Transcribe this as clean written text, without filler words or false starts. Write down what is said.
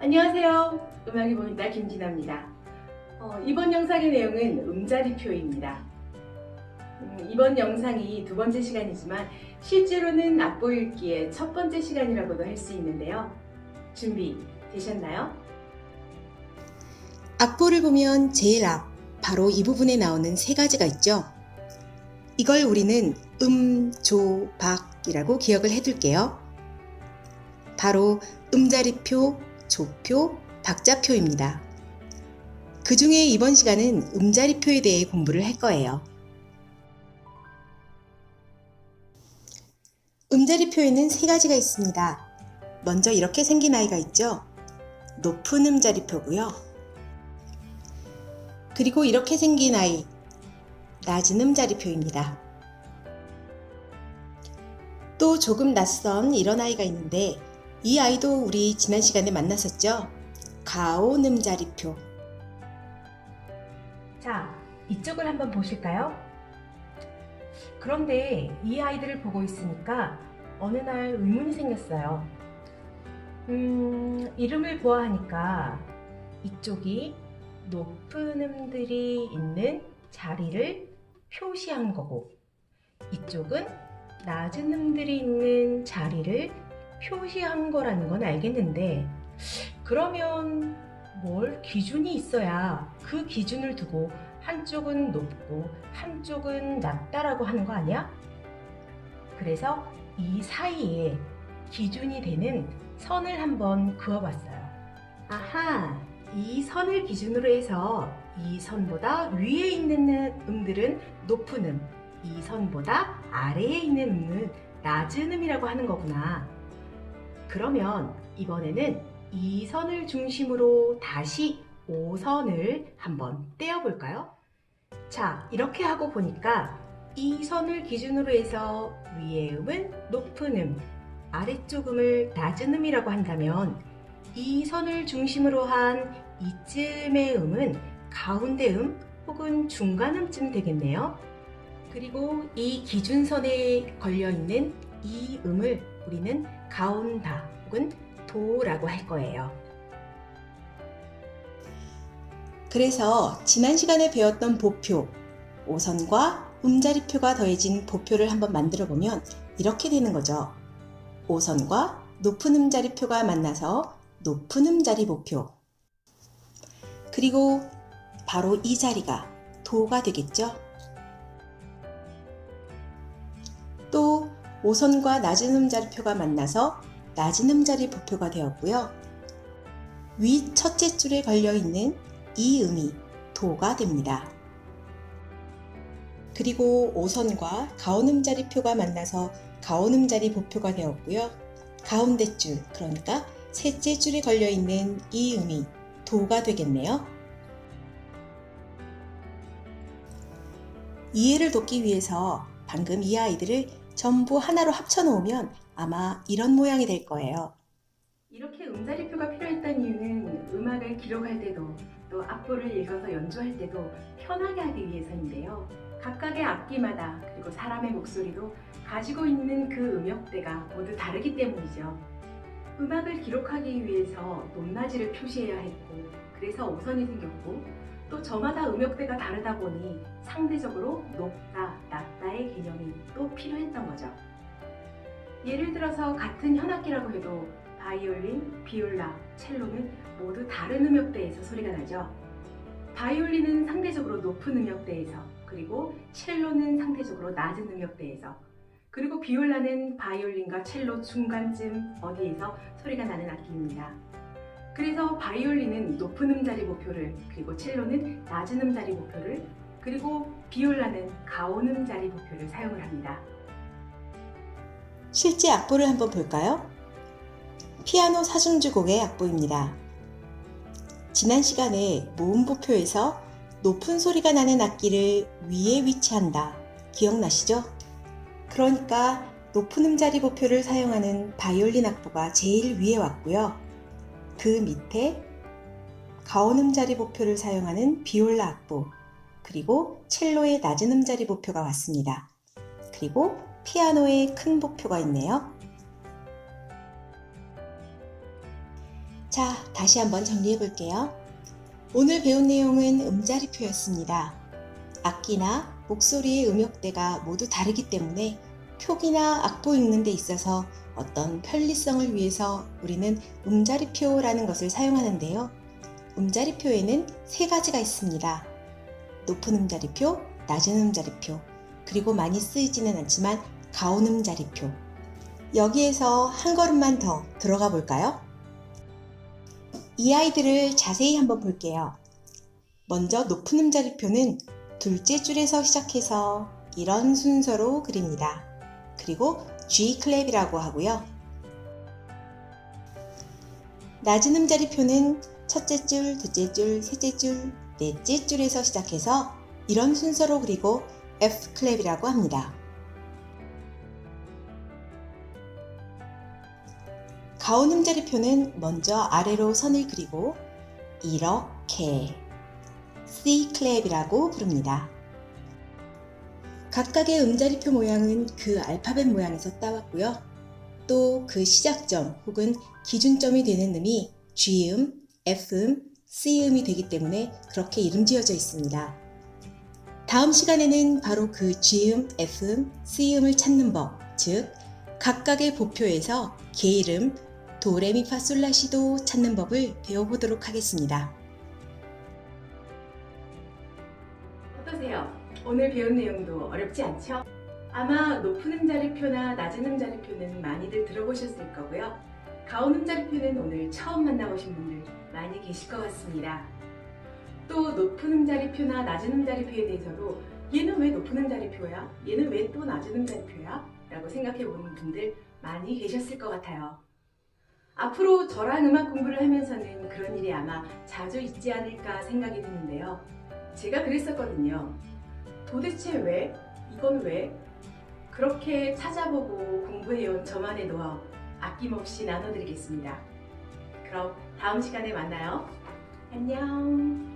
안녕하세요. 음악이 보인다 김진아입니다. 이번 영상의 내용은 음자리표입니다. 이번 영상이 두 번째 시간이지만 실제로는 악보 읽기의 첫 번째 시간이라고도 할 수 있는데요. 준비 되셨나요? 악보를 보면 제일 앞, 바로 이 부분에 나오는 세 가지가 있죠. 이걸 우리는 조, 박이라고 기억을 해둘게요. 바로 음자리표, 조표, 박자표입니다. 그 중에 이번 시간은 음자리표에 대해 공부를 할 거예요. 음자리표에는 세 가지가 있습니다. 먼저 이렇게 생긴 아이가 있죠. 높은 음자리표고요. 그리고 이렇게 생긴 아이, 낮은 음자리표입니다. 또 조금 낯선 이런 아이가 있는데 이 아이도 우리 지난 시간에 만났었죠? 가온 음자리표. 자, 이쪽을 한번 보실까요? 그런데 이 아이들을 보고 있으니까 어느 날 의문이 생겼어요. 이름을 보아하니까 이쪽이 높은 음들이 있는 자리를 표시한 거고 이쪽은 낮은 음들이 있는 자리를 표시한 거라는 건 알겠는데 그러면 뭘 기준이 있어야 그 기준을 두고 한쪽은 높고 한쪽은 낮다라고 하는 거 아니야? 그래서 이 사이에 기준이 되는 선을 한번 그어봤어요. 아하! 이 선을 기준으로 해서 이 선보다 위에 있는 음들은 높은 음, 이 선보다 아래에 있는 음은 낮은 음이라고 하는 거구나. 그러면 이번에는 이 선을 중심으로 다시 5선을 한번 떼어볼까요? 자, 이렇게 하고 보니까 이 선을 기준으로 해서 위의 음은 높은 음, 아래쪽 음을 낮은 음이라고 한다면 이 선을 중심으로 한 이쯤의 음은 가운데 음 혹은 중간 음쯤 되겠네요. 그리고 이 기준선에 걸려있는 이 음을 우리는 가온다 혹은 도라고 할 거예요. 그래서 지난 시간에 배웠던 보표, 5선과 음자리표가 더해진 보표를 한번 만들어 보면 이렇게 되는 거죠. 5선과 높은 음자리표가 만나서 높은 음자리 보표. 그리고 바로 이 자리가 도가 되겠죠. 또 5선과 낮은 음자리표가 만나서 낮은 음자리 보표가 되었고요. 위 첫째 줄에 걸려있는 이 음이 도가 됩니다. 그리고 5선과 가온 음자리표가 만나서 가온 음자리 보표가 되었고요. 가운데 줄, 그러니까 셋째 줄에 걸려있는 이 음이 도가 되겠네요. 이해를 돕기 위해서 방금 이 아이들을 전부 하나로 합쳐 놓으면 아마 이런 모양이 될 거예요. 이렇게 음자리표가 필요했던 이유는 음악을 기록할 때도 또 악보를 읽어서 연주할 때도 편하게 하기 위해서인데요. 각각의 악기마다 그리고 사람의 목소리도 가지고 있는 그 음역대가 모두 다르기 때문이죠. 음악을 기록하기 위해서 높낮이를 표시해야 했고 그래서 5선이 생겼고 또 저마다 음역대가 다르다 보니 상대적으로 높다, 낮다의 개념이 또 필요했던 거죠. 예를 들어서 같은 현악기라고 해도 바이올린, 비올라, 첼로는 모두 다른 음역대에서 소리가 나죠. 바이올린은 상대적으로 높은 음역대에서 그리고 첼로는 상대적으로 낮은 음역대에서 그리고 비올라는 바이올린과 첼로 중간쯤 어디에서 소리가 나는 악기입니다. 그래서 바이올린은 높은 음자리 보표를 그리고 첼로는 낮은 음자리 보표를 그리고 비올라는 가온 음자리 보표를 사용을 합니다. 실제 악보를 한번 볼까요? 피아노 사중주곡의 악보입니다. 지난 시간에 모음보표에서 높은 소리가 나는 악기를 위에 위치한다. 기억나시죠? 그러니까 높은 음자리 보표를 사용하는 바이올린 악보가 제일 위에 왔고요. 그 밑에 가온 음자리 보표를 사용하는 비올라 악보, 그리고 첼로의 낮은 음자리 보표가 왔습니다. 그리고 피아노의 큰 보표가 있네요. 자, 다시 한번 정리해 볼게요. 오늘 배운 내용은 음자리표였습니다. 악기나 목소리의 음역대가 모두 다르기 때문에 표기나 악보 읽는 데 있어서 어떤 편리성을 위해서 우리는 음자리표라는 것을 사용하는데요. 음자리표에는 세 가지가 있습니다. 높은 음자리표, 낮은 음자리표, 그리고 많이 쓰이지는 않지만 가온 음자리표. 여기에서 한 걸음만 더 들어가 볼까요? 이 아이들을 자세히 한번 볼게요. 먼저 높은 음자리표는 둘째 줄에서 시작해서 이런 순서로 그립니다. 그리고 G 클랩이라고 하고요. 낮은 음자리표는 첫째 줄, 둘째 줄, 셋째 줄, 넷째 줄에서 시작해서 이런 순서로 그리고 F 클랩이라고 합니다. 가온 음자리표는 먼저 아래로 선을 그리고 이렇게 C 클랩이라고 부릅니다. 각각의 음자리표 모양은 그 알파벳 모양에서 따왔고요. 또 그 시작점 혹은 기준점이 되는 음이 G음, F음, C음이 되기 때문에 그렇게 이름 지어져 있습니다. 다음 시간에는 바로 그 G음, F음, C음을 찾는 법, 즉 각각의 보표에서 계이름 도레미파솔라시도 찾는 법을 배워보도록 하겠습니다. 어떠세요? 오늘 배운 내용도 어렵지 않죠? 아마 높은 음자리표나 낮은 음자리표는 많이들 들어보셨을 거고요. 가온 음자리표는 오늘 처음 만나보신 분들 많이 계실 것 같습니다. 또 높은 음자리표나 낮은 음자리표에 대해서도 얘는 왜 높은 음자리표야? 얘는 왜 또 낮은 음자리표야? 라고 생각해 보는 분들 많이 계셨을 것 같아요. 앞으로 저랑 음악 공부를 하면서는 그런 일이 아마 자주 있지 않을까 생각이 드는데요. 제가 그랬었거든요. 도대체 왜? 이건 왜? 그렇게 찾아보고 공부해온 저만의 노하우 아낌없이 나눠드리겠습니다. 그럼 다음 시간에 만나요. 안녕.